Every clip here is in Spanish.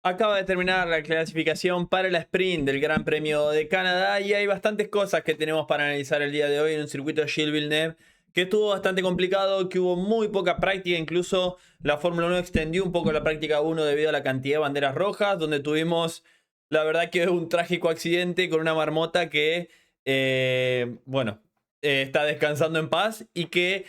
Acaba de terminar la clasificación para la sprint del Gran Premio de Canadá y hay bastantes cosas que tenemos para analizar el día de hoy en un circuito Gilles Villeneuve que estuvo bastante complicado, que hubo muy poca práctica, incluso la Fórmula 1 extendió un poco la práctica 1 debido a la cantidad de banderas rojas, donde tuvimos la verdad que un trágico accidente con una marmota que, está descansando en paz y que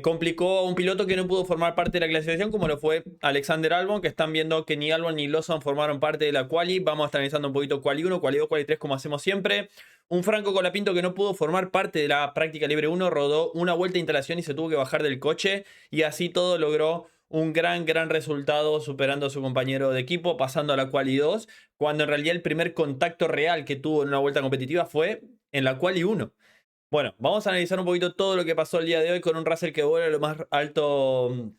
complicó a un piloto que no pudo formar parte de la clasificación, como lo fue Alexander Albon, que están viendo que ni Albon ni Lawson formaron parte de la quali. Vamos a estar analizando un poquito quali 1, quali 2, quali 3, como hacemos siempre. Un Franco Colapinto que no pudo formar parte de la práctica libre 1, rodó una vuelta de instalación y se tuvo que bajar del coche, y así todo logró un gran resultado, superando a su compañero de equipo, pasando a la quali 2, cuando en realidad el primer contacto real que tuvo en una vuelta competitiva fue en la quali 1. Bueno, vamos a analizar un poquito todo lo que pasó el día de hoy con un Russell que vuelve a lo más alto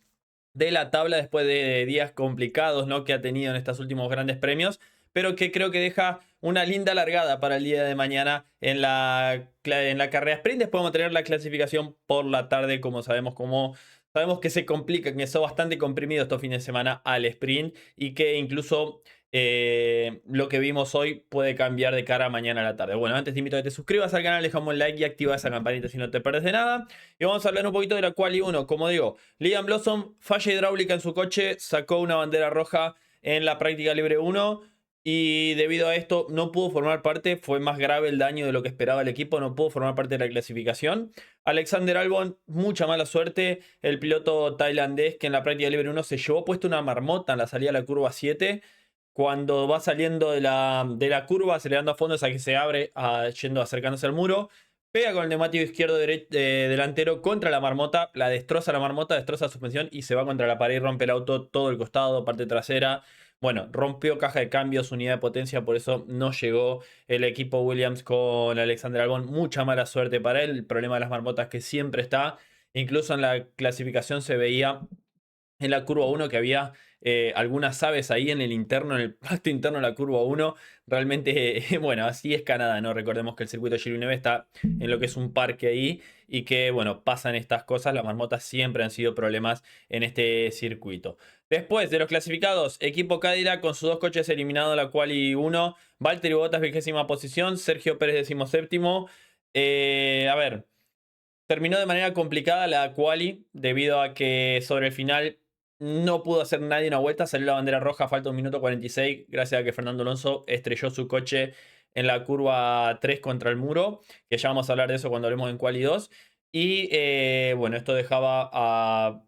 de la tabla después de días complicados, ¿no?, que ha tenido en estos últimos grandes premios, pero que creo que deja una linda largada para el día de mañana en la carrera sprint. Después vamos a tener la clasificación por la tarde, sabemos que se complica, que son bastante comprimidos estos fines de semana al sprint, y que incluso lo que vimos hoy puede cambiar de cara a mañana a la tarde. Bueno, antes te invito a que te suscribas al canal, dejamos un like y activa esa campanita si no te pierdes de nada. Y vamos a hablar un poquito de la quali 1. Como digo, Liam Lawson, falla hidráulica en su coche, sacó una bandera roja en la práctica libre 1. Y debido a esto no pudo formar parte, fue más grave el daño de lo que esperaba el equipo, no pudo formar parte de la clasificación. Alexander Albon, mucha mala suerte, el piloto tailandés que en la práctica libre 1 se llevó puesto una marmota en la salida a la curva 7. Cuando va saliendo de la curva, acelerando a fondo, esa que se abre, yendo acercándose al muro, pega con el neumático izquierdo delantero contra la marmota, la marmota, destroza la suspensión y se va contra la pared y rompe el auto, todo el costado, parte trasera. Bueno, rompió caja de cambios, unidad de potencia, por eso no llegó el equipo Williams con Alexander Albon. Mucha mala suerte para él, el problema de las marmotas que siempre está. Incluso en la clasificación se veía en la curva 1 que había algunas aves ahí en el pacto interno de la curva 1. Realmente, bueno, así es Canadá, ¿no? Recordemos que el circuito de Gilles Villeneuve está en lo que es un parque ahí, y que, bueno, pasan estas cosas. Las marmotas siempre han sido problemas en este circuito. Después de los clasificados, equipo Cadillac con sus dos coches eliminados en la quali 1. Valtteri Bottas, 20ª posición. Sergio Pérez, 17º. A ver, terminó de manera complicada la quali debido a que sobre el final no pudo hacer nadie una vuelta. Salió la bandera roja, falta 1 minuto 46, gracias a que Fernando Alonso estrelló su coche en la curva 3 contra el muro, que ya vamos a hablar de eso cuando hablemos en quali 2. Y bueno, esto dejaba a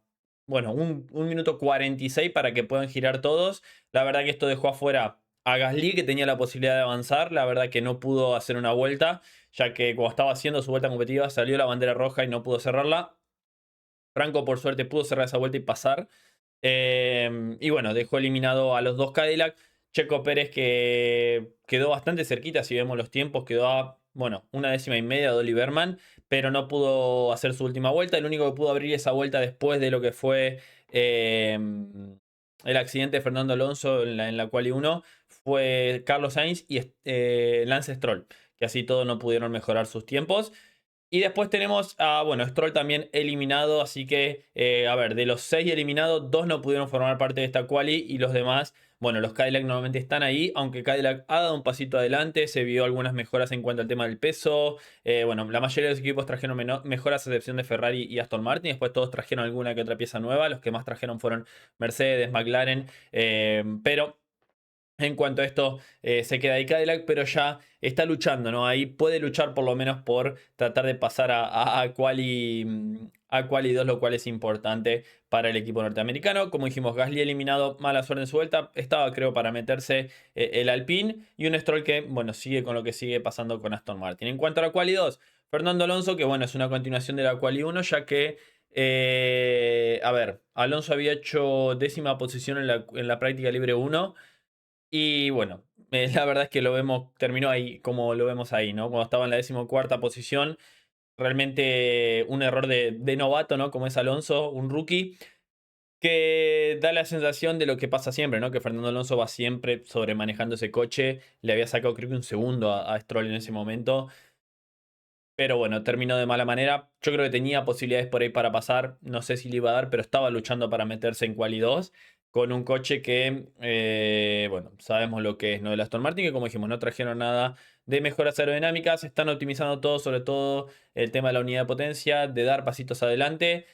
1 minuto 46 para que puedan girar todos. La verdad que esto dejó afuera a Gasly, que tenía la posibilidad de avanzar. La verdad que no pudo hacer una vuelta, ya que cuando estaba haciendo su vuelta competitiva salió la bandera roja y no pudo cerrarla. Franco, por suerte, pudo cerrar esa vuelta y pasar. Y bueno, dejó eliminado a los dos Cadillac. Checo Pérez, que quedó bastante cerquita, si vemos los tiempos, quedó a, bueno, 1,5 de Oliver Berman, pero no pudo hacer su última vuelta. El único que pudo abrir esa vuelta después de lo que fue el accidente de Fernando Alonso en la quali 1 fue Carlos Sainz y Lance Stroll, que así todo no pudieron mejorar sus tiempos. Y después tenemos a, bueno, Stroll también eliminado, así que, a ver, de los 6 eliminados, 2 no pudieron formar parte de esta quali, y los demás, bueno, los Cadillac normalmente están ahí, aunque Cadillac ha dado un pasito adelante, se vio algunas mejoras en cuanto al tema del peso. Bueno, la mayoría de los equipos trajeron mejoras a excepción de Ferrari y Aston Martin, después todos trajeron alguna que otra pieza nueva, los que más trajeron fueron Mercedes, McLaren, pero... En cuanto a esto, se queda ahí Cadillac, pero ya está luchando, ¿no? Ahí puede luchar por lo menos por tratar de pasar a quali 2, lo cual es importante para el equipo norteamericano. Como dijimos, Gasly eliminado, mala suerte en su vuelta. Estaba, creo, para meterse el Alpine. Y un Stroll que, bueno, sigue con lo que sigue pasando con Aston Martin. En cuanto a la quali 2, Fernando Alonso, que, bueno, es una continuación de la quali 1, ya que... a ver, Alonso había hecho 10ª posición en la práctica libre 1. Y bueno, la verdad es que terminó ahí como lo vemos ahí, ¿no? Cuando estaba en la 14ª posición, realmente un error de novato, ¿no? Como es Alonso, un rookie, que da la sensación de lo que pasa siempre, ¿no? Que Fernando Alonso va siempre sobremanejando ese coche. Le había sacado, creo que un segundo a Stroll en ese momento. Pero bueno, terminó de mala manera. Yo creo que tenía posibilidades por ahí para pasar. No sé si le iba a dar, pero estaba luchando para meterse en quali 2. con un coche que, bueno, sabemos lo que es, ¿no? El Aston Martin, que como dijimos, no trajeron nada de mejoras aerodinámicas, están optimizando todo, sobre todo el tema de la unidad de potencia, de dar pasitos adelante.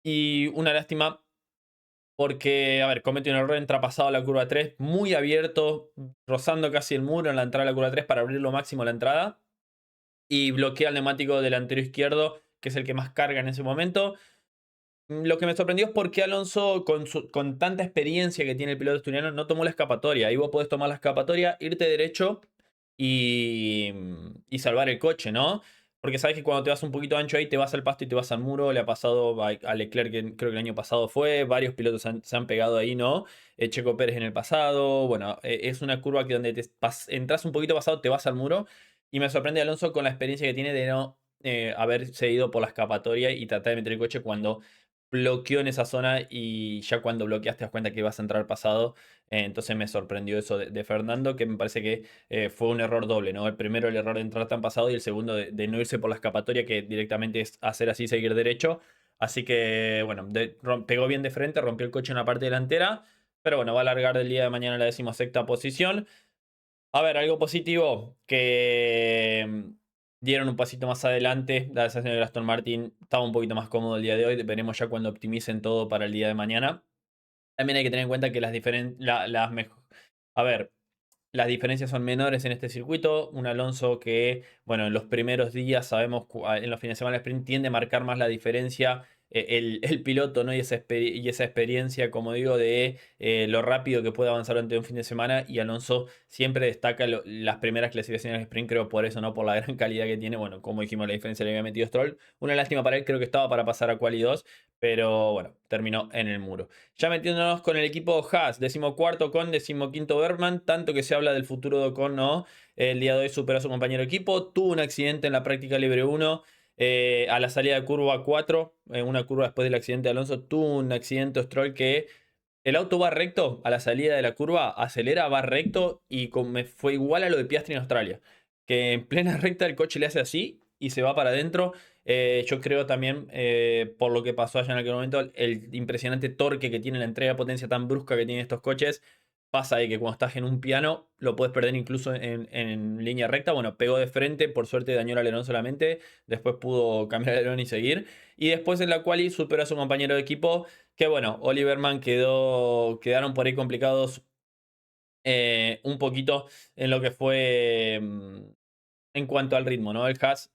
Y una lástima porque, a ver, comete un error, entra pasado a la curva 3 muy abierto, rozando casi el muro en la entrada a la curva 3 para abrir lo máximo la entrada. Y bloquea el neumático delantero izquierdo, que es el que más carga en ese momento. Lo que me sorprendió es por qué Alonso, con tanta experiencia que tiene el piloto asturiano, no tomó la escapatoria. Ahí vos podés tomar la escapatoria, irte derecho y salvar el coche, ¿no? Porque sabes que cuando te vas un poquito ancho ahí, te vas al pasto y te vas al muro. Le ha pasado a Leclerc, que creo que el año pasado fue. Varios pilotos se han pegado ahí, ¿no? Checo Pérez en el pasado. Bueno, es una curva que donde entras un poquito pasado, te vas al muro. Y me sorprende Alonso con la experiencia que tiene de no haberse ido por la escapatoria y tratar de meter el coche cuando bloqueó en esa zona y ya cuando bloqueaste te das cuenta que ibas a entrar pasado. Entonces me sorprendió eso de Fernando, que me parece que fue un error doble, ¿no? El primero, el error de entrar tan pasado, y el segundo de no irse por la escapatoria, que directamente es hacer así, seguir derecho. Así que, bueno, pegó bien de frente, rompió el coche en la parte delantera, pero bueno, va a largar del día de mañana a la 16ª posición. A ver, algo positivo, que dieron un pasito más adelante. La sensación de Aston Martin estaba un poquito más cómodo el día de hoy. Veremos ya cuando optimicen todo para el día de mañana. También hay que tener en cuenta que a ver, las diferencias son menores en este circuito. Un Alonso que, bueno, en los primeros días sabemos, en los fines de semana el sprint tiende a marcar más la diferencia. El piloto, ¿no? Y esa experiencia, como digo, de lo rápido que puede avanzar durante un fin de semana. Y Alonso siempre destaca las primeras clasificaciones del sprint, creo por eso, ¿no? Por la gran calidad que tiene. Bueno, como dijimos, la diferencia le había metido Stroll. Una lástima para él, creo que estaba para pasar a Quali 2, pero bueno, terminó en el muro. Ya metiéndonos con el equipo Haas, 14º con 15º Bergman, tanto que se habla del futuro de Ocon, ¿no? El día de hoy superó a su compañero de equipo, tuvo un accidente en la práctica libre 1, a la salida de curva 4, una curva después del accidente de Alonso, tuvo un accidente Stroll que el auto va recto a la salida de la curva, acelera, va recto y fue igual a lo de Piastri en Australia, que en plena recta el coche le hace así y se va para adentro. Yo creo también, por lo que pasó allá en aquel momento, el impresionante torque que tiene, la entrega de potencia tan brusca que tienen estos coches, pasa de que cuando estás en un piano lo puedes perder incluso en línea recta. Bueno, pegó de frente, por suerte dañó el alerón solamente, después pudo cambiar el alerón y seguir. Y después en la quali superó a su compañero de equipo, que bueno, Oliverman quedaron por ahí complicados un poquito en lo que fue en cuanto al ritmo, ¿no? El Haas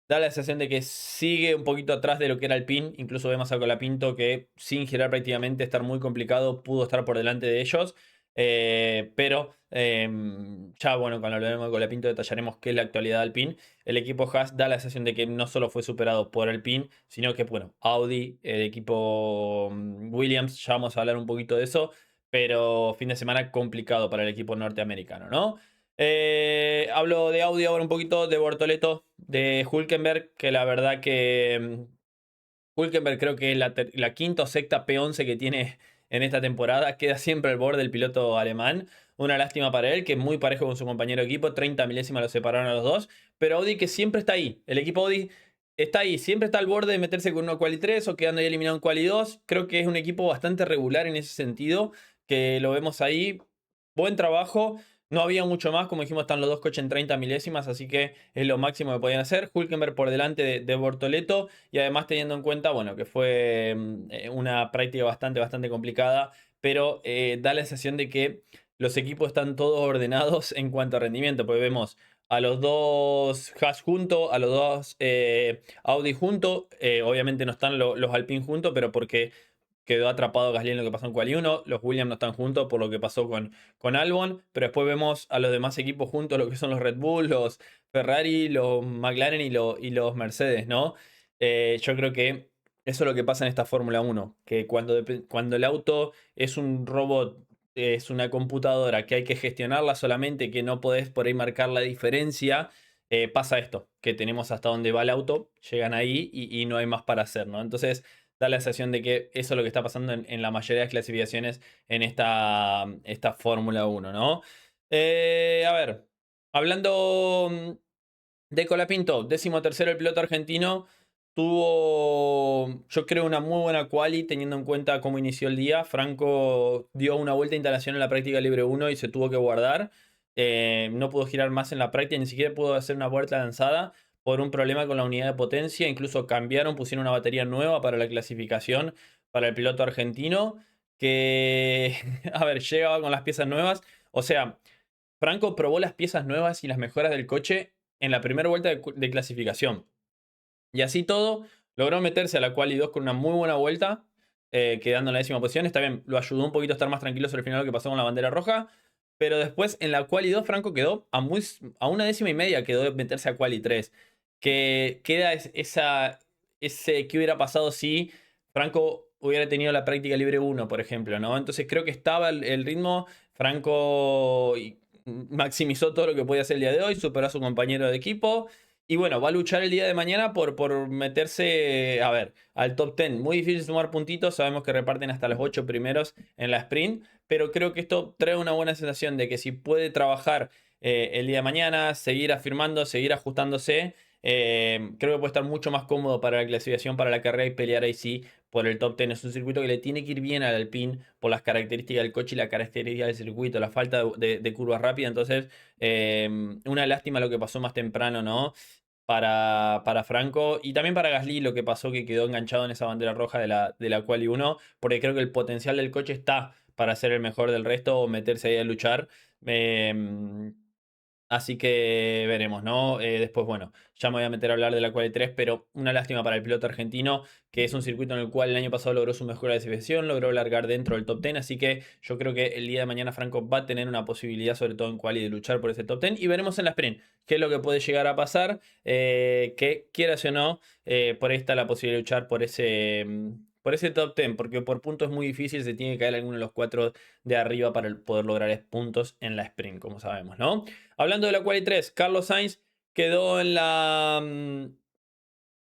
da la sensación de que sigue un poquito atrás de lo que era el pin. Incluso vemos a Colapinto que sin girar prácticamente, estar muy complicado, pudo estar por delante de ellos. Pero ya bueno, cuando hablemos de Colapinto detallaremos qué es la actualidad del pin. El equipo Haas da la sensación de que no solo fue superado por el pin, sino que, bueno, Audi, el equipo Williams, ya vamos a hablar un poquito de eso. Pero fin de semana complicado para el equipo norteamericano, ¿no? Hablo de Audi ahora un poquito, de Bortoleto, de Hülkenberg, que la verdad que Hülkenberg creo que es la quinta o sexta P11 que tiene en esta temporada. Queda siempre al borde del piloto alemán. Una lástima para él, que es muy parejo con su compañero de equipo. 30 milésimas lo separaron a los dos. Pero Audi que siempre está ahí. El equipo Audi está ahí. Siempre está al borde de meterse con una Quali 3 o quedando ahí eliminado en Quali 2. Creo que es un equipo bastante regular en ese sentido. Que lo vemos ahí. Buen trabajo. No había mucho más, como dijimos, están los dos coches en 30 milésimas, así que es lo máximo que podían hacer. Hülkenberg por delante de Bortoleto, y además teniendo en cuenta, bueno, que fue una práctica bastante complicada, pero da la sensación de que los equipos están todos ordenados en cuanto a rendimiento, porque vemos a los dos Haas juntos, a los dos Audi juntos, obviamente no están los Alpine juntos, pero porque quedó atrapado Gasly en lo que pasó en Quali 1. Los Williams no están juntos por lo que pasó con Albon. Pero después vemos a los demás equipos juntos, lo que son los Red Bull, los Ferrari, los McLaren y los Mercedes, ¿no? Yo creo que eso es lo que pasa en esta Fórmula 1. Que cuando el auto es un robot, es una computadora que hay que gestionarla solamente, que no podés por ahí marcar la diferencia. Pasa esto, que tenemos hasta donde va el auto, llegan ahí y no hay más para hacer, ¿no? Entonces da la sensación de que eso es lo que está pasando en la mayoría de las clasificaciones en esta Fórmula 1, ¿no? A ver, hablando de Colapinto, 13º el piloto argentino. tuvo, yo creo, una muy buena quali teniendo en cuenta cómo inició el día. Franco dio una vuelta de instalación en la práctica libre 1 y se tuvo que guardar. No pudo girar más en la práctica, ni siquiera pudo hacer una vuelta lanzada por un problema con la unidad de potencia. Incluso cambiaron, pusieron una batería nueva para la clasificación para el piloto argentino. Que, a ver, llegaba con las piezas nuevas. O sea, Franco probó las piezas nuevas y las mejoras del coche en la primera vuelta de clasificación. Y así todo, logró meterse a la quali 2 con una muy buena vuelta, quedando en la 10ª posición. Está bien, lo ayudó un poquito a estar más tranquilo sobre el final, lo que pasó con la bandera roja. Pero después en la quali 2 Franco quedó a una 10ª y media, quedó de meterse a quali 3. Que queda ese que hubiera pasado si Franco hubiera tenido la práctica libre 1, por ejemplo, ¿no? Entonces creo que estaba el ritmo. Franco maximizó todo lo que podía hacer el día de hoy, superó a su compañero de equipo. Y bueno, va a luchar el día de mañana por meterse, a ver, al top 10. Muy difícil sumar puntitos, sabemos que reparten hasta los 8 primeros en la sprint, pero creo que esto trae una buena sensación de que si puede trabajar el día de mañana, seguir afirmando, seguir ajustándose, creo que puede estar mucho más cómodo para la clasificación, para la carrera y pelear ahí sí por el top 10. Es un circuito que le tiene que ir bien al Alpine por las características del coche y la característica del circuito, la falta de curvas rápidas. Entonces, una lástima lo que pasó más temprano, ¿no? Para Franco y también para Gasly lo que pasó, que quedó enganchado en esa bandera roja de la Quali 1, porque creo que el potencial del coche está para ser el mejor del resto o meterse ahí a luchar. Así que veremos, ¿no? Después, bueno, ya me voy a meter a hablar de la Quali 3, pero una lástima para el piloto argentino, que es un circuito en el cual el año pasado logró su mejor clasificación, logró largar dentro del top 10, así que yo creo que el día de mañana Franco va a tener una posibilidad, sobre todo en Quali, de luchar por ese top 10, y veremos en la sprint qué es lo que puede llegar a pasar, que quieras o no, por ahí está la posibilidad de luchar por ese top 10, porque por puntos es muy difícil, se tiene que caer alguno de los 4 de arriba para poder lograr puntos en la sprint, como sabemos, ¿no? Hablando de la Quali 3, Carlos Sainz quedó en la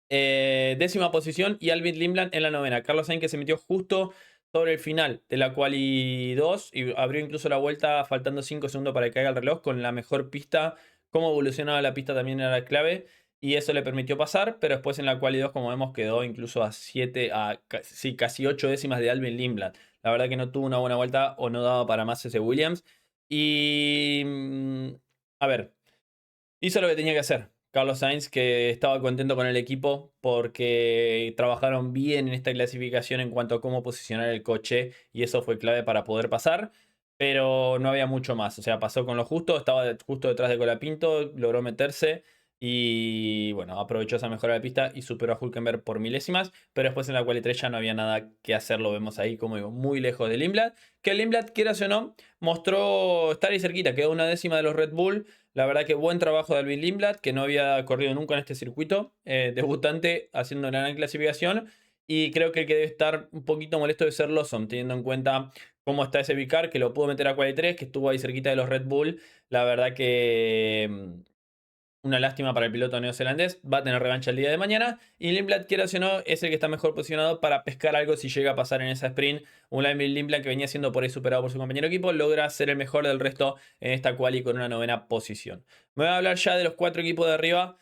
10ª posición y Albin Lindblad en la 9ª. Carlos Sainz que se metió justo sobre el final de la Quali 2 y abrió incluso la vuelta faltando 5 segundos para que caiga el reloj con la mejor pista. Cómo evolucionaba la pista también era clave y eso le permitió pasar, pero después en la Quali 2, como vemos, quedó incluso a 7, sí, casi 8 décimas de Albin Lindblad. La verdad que no tuvo una buena vuelta o no daba para más ese Williams. Y a ver, hizo lo que tenía que hacer. Carlos Sainz, que estaba contento con el equipo porque trabajaron bien en esta clasificación en cuanto a cómo posicionar el coche y eso fue clave para poder pasar, pero no había mucho más. O sea, pasó con lo justo, estaba justo detrás de Colapinto, logró meterse y bueno, aprovechó esa mejora de pista y superó a Hülkenberg por milésimas, pero después en la quali 3 ya no había nada que hacer, lo vemos ahí, como digo, muy lejos de Lindblad, que Lindblad, quieras o no, mostró estar ahí cerquita, quedó una décima de los Red Bull. La verdad que buen trabajo de Albin Lindblad, que no había corrido nunca en este circuito, debutante haciendo una gran clasificación. Y creo que el que debe estar un poquito molesto de ser Lawson, teniendo en cuenta cómo está ese Vicar, que lo pudo meter a 43, que estuvo ahí cerquita de los Red Bull. La verdad que una lástima para el piloto neozelandés. Va a tener revancha el día de mañana. Y Lindblad, quieras o no, es el que está mejor posicionado para pescar algo si llega a pasar en esa sprint. Un Lindblad que venía siendo por ahí superado por su compañero de equipo, logra ser el mejor del resto en esta quali con una 9ª posición. Me voy a hablar ya de los 4 equipos de arriba.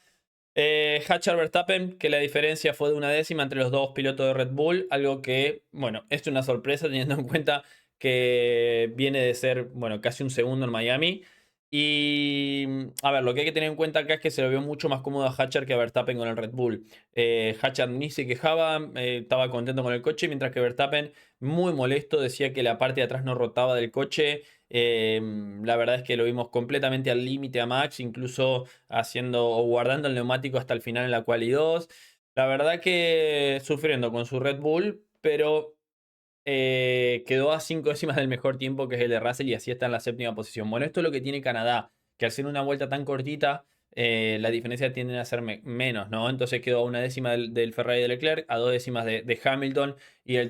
Hatcher Verstappen, que la diferencia fue de una décima entre los dos pilotos de Red Bull. Algo que, bueno, es una sorpresa teniendo en cuenta que viene de ser, bueno, casi un segundo en Miami. Y a ver, lo que hay que tener en cuenta acá es que se lo vio mucho más cómodo a Hatcher que a Verstappen con el Red Bull. Hatcher ni se quejaba, estaba contento con el coche, mientras que Verstappen, muy molesto, decía que la parte de atrás no rotaba del coche. La verdad es que lo vimos completamente al límite a Max, incluso haciendo o guardando el neumático hasta el final en la quali 2. La verdad que sufriendo con su Red Bull, pero quedó a 5 décimas del mejor tiempo, que es el de Russell, y así está en la 7ª posición. Bueno, esto es lo que tiene Canadá, que al ser una vuelta tan cortita, la diferencia tiende a ser menos, ¿no? Entonces quedó a una décima del Ferrari de Leclerc, a 2 décimas de Hamilton y del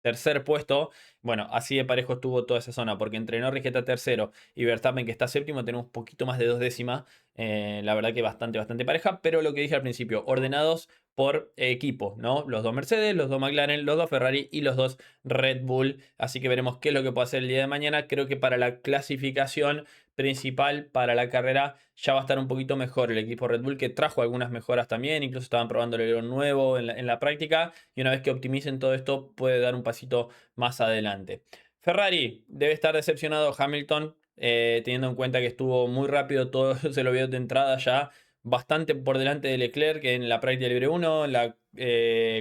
tercer puesto. Bueno, así de parejo estuvo toda esa zona, porque entre Norris, que está tercero, y Verstappen, que está séptimo, tenemos un poquito más de 2 décimas. La verdad que bastante pareja, pero lo que dije al principio, ordenados por equipo, ¿no? Los dos Mercedes, los dos McLaren, los dos Ferrari y los dos Red Bull. Así que veremos qué es lo que puede hacer el día de mañana. Creo que para la clasificación principal para la carrera ya va a estar un poquito mejor el equipo Red Bull, que trajo algunas mejoras también, incluso estaban probando el alerón nuevo en la práctica, y una vez que optimicen todo esto puede dar un pasito más adelante. Ferrari debe estar decepcionado Hamilton, teniendo en cuenta que estuvo muy rápido, todo se lo vio de entrada ya bastante por delante de Leclerc en la práctica libre 1, en la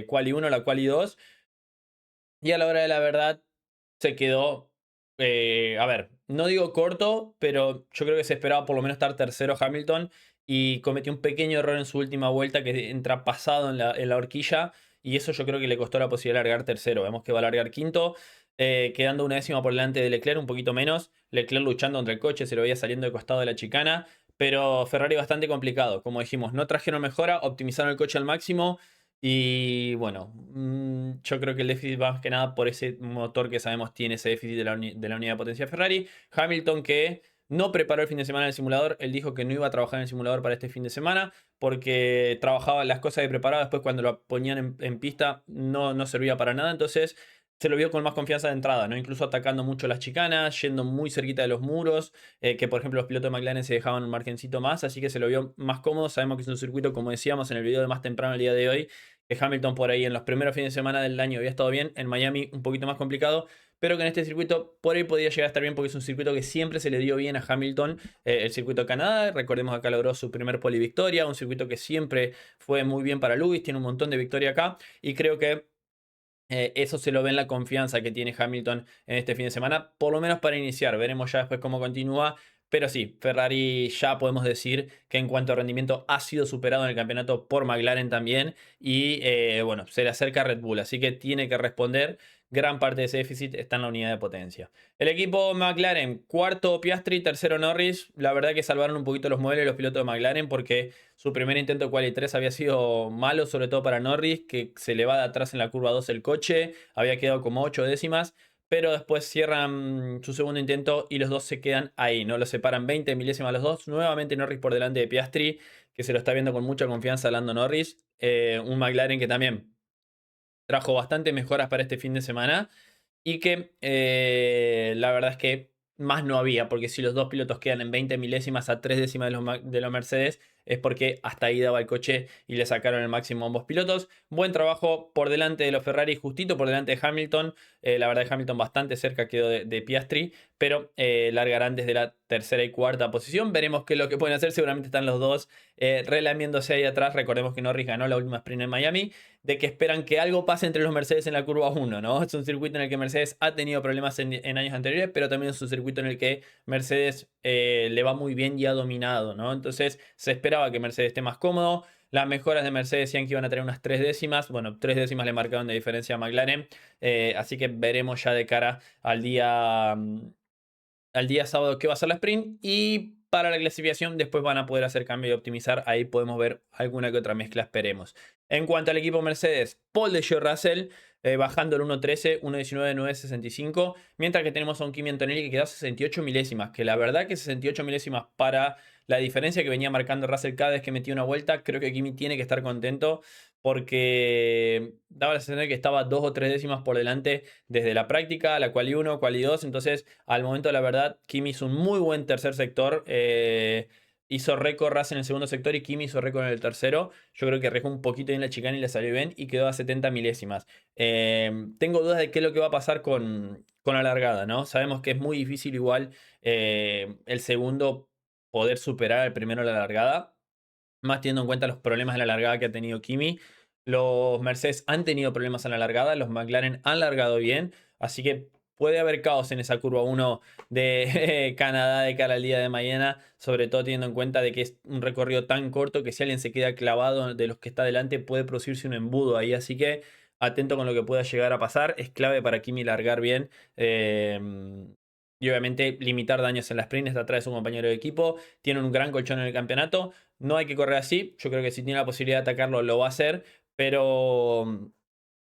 quali 1, la quali 2, y a la hora de la verdad se quedó, a ver, no digo corto, pero yo creo que se esperaba por lo menos estar tercero Hamilton y cometió un pequeño error en su última vuelta que entra pasado en la horquilla y eso yo creo que le costó la posibilidad de largar tercero. Vemos que va a largar quinto, quedando una décima por delante de Leclerc, un poquito menos. Leclerc luchando contra el coche, se lo veía saliendo de costado de la chicana, pero Ferrari bastante complicado. Como dijimos, no trajeron mejora, optimizaron el coche al máximo. Y bueno, yo creo que el déficit va más que nada por ese motor que sabemos tiene ese déficit de la unidad de potencia Ferrari. Hamilton que no preparó el fin de semana en el simulador, él dijo que no iba a trabajar en el simulador para este fin de semana porque trabajaba las cosas que preparaba, después cuando lo ponían en pista no servía para nada, entonces se lo vio con más confianza de entrada, ¿no? Incluso atacando mucho las chicanas, yendo muy cerquita de los muros, que por ejemplo los pilotos de McLaren se dejaban un margencito más, así que se lo vio más cómodo. Sabemos que es un circuito, como decíamos en el video de más temprano el día de hoy, que Hamilton por ahí en los primeros fines de semana del año había estado bien, en Miami un poquito más complicado, pero que en este circuito por ahí podía llegar a estar bien porque es un circuito que siempre se le dio bien a Hamilton, el circuito de Canadá, recordemos acá logró su primer pole victoria, un circuito que siempre fue muy bien para Lewis, tiene un montón de victoria acá y creo que eso se lo ve en la confianza que tiene Hamilton en este fin de semana, por lo menos para iniciar. Veremos ya después cómo continúa. Pero sí, Ferrari ya podemos decir que en cuanto a rendimiento ha sido superado en el campeonato por McLaren también. Y bueno, se le acerca a Red Bull, así que tiene que responder. Gran parte de ese déficit está en la unidad de potencia. El equipo McLaren, cuarto Piastri, tercero Norris. La verdad que salvaron un poquito los muebles los pilotos de McLaren porque su primer intento de Quali 3 había sido malo, sobre todo para Norris, que se le va de atrás en la curva 2 el coche. Había quedado como 8 décimas. Pero después cierran su segundo intento y los dos se quedan ahí, ¿no? Los separan 20 milésimas los dos. Nuevamente Norris por delante de Piastri, que se lo está viendo con mucha confianza Lando Norris. Un McLaren que también trajo bastante mejoras para este fin de semana y que la verdad es que más no había, porque si los dos pilotos quedan en 20 milésimas a 3 décimas de los Mercedes, es porque hasta ahí daba el coche y le sacaron el máximo a ambos pilotos. Buen trabajo por delante de los Ferrari, justito por delante de Hamilton. La verdad que Hamilton bastante cerca quedó de Piastri, pero largarán desde la tercera y cuarta posición. Veremos qué es lo que pueden hacer. Seguramente están los dos relamiéndose ahí atrás. Recordemos que Norris ganó la última sprint en Miami, de que esperan que algo pase entre los Mercedes en la curva 1, ¿no? Es un circuito en el que Mercedes ha tenido problemas en años anteriores, pero también es un circuito en el que Mercedes le va muy bien y ha dominado, ¿no? Entonces se esperaba que Mercedes esté más cómodo. Las mejoras de Mercedes decían que iban a tener unas 3 décimas. Bueno, 3 décimas le marcaron de diferencia a McLaren. Así que veremos ya de cara al día sábado que va a ser la sprint. Y para la clasificación después van a poder hacer cambio y optimizar. Ahí podemos ver alguna que otra mezcla, esperemos. En cuanto al equipo Mercedes, Paul de George Russell bajando el 1.13, 1.19, 9.65. Mientras que tenemos a un Kimi Antonelli que quedó a 68 milésimas. Que la verdad que 68 milésimas para la diferencia que venía marcando Russell cada vez que metía una vuelta. Creo que Kimi tiene que estar contento porque daba la sensación de que estaba 2 o 3 décimas por delante desde la práctica, la quali 1, quali 2. Entonces, al momento de la verdad, Kimi hizo un muy buen tercer sector. Hizo récord Russell en el segundo sector y Kimi hizo récord en el tercero. Yo creo que arriesgó un poquito en la chicana y le salió bien y quedó a 70 milésimas. Tengo dudas de qué es lo que va a pasar con la largada, ¿no? Sabemos que es muy difícil igual el segundo poder superar al primero en la largada, más teniendo en cuenta los problemas de la largada que ha tenido Kimi. Los Mercedes han tenido problemas en la largada, los McLaren han largado bien, así que puede haber caos en esa curva 1 de Canadá de cara al día de mañana, sobre todo teniendo en cuenta de que es un recorrido tan corto que si alguien se queda clavado de los que está delante puede producirse un embudo ahí, así que atento con lo que pueda llegar a pasar. Es clave para Kimi largar bien. Y obviamente limitar daños en la sprint. Está atrás de su compañero de equipo. Tiene un gran colchón en el campeonato. No hay que correr así. Yo creo que si tiene la posibilidad de atacarlo, lo va a hacer. Pero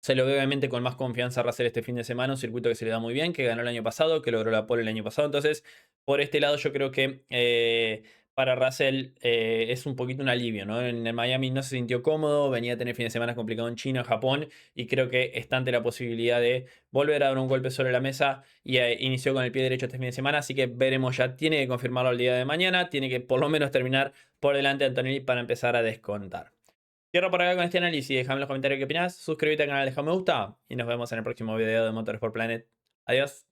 se lo ve obviamente con más confianza a Russell este fin de semana. Un circuito que se le da muy bien, que ganó el año pasado, que logró la pole el año pasado. Entonces, por este lado, yo creo que para Russell es un poquito un alivio, ¿no? En el Miami no se sintió cómodo, venía a tener fin de semana complicado en China, Japón, y creo que está ante la posibilidad de volver a dar un golpe sobre la mesa y inició con el pie derecho este fin de semana, así que veremos ya, tiene que confirmarlo el día de mañana, tiene que por lo menos terminar por delante de Antonelli para empezar a descontar. Cierro por acá con este análisis, déjame en los comentarios qué opinás, suscríbete al canal, deja un me gusta y nos vemos en el próximo video de Motorsport Planet. Adiós.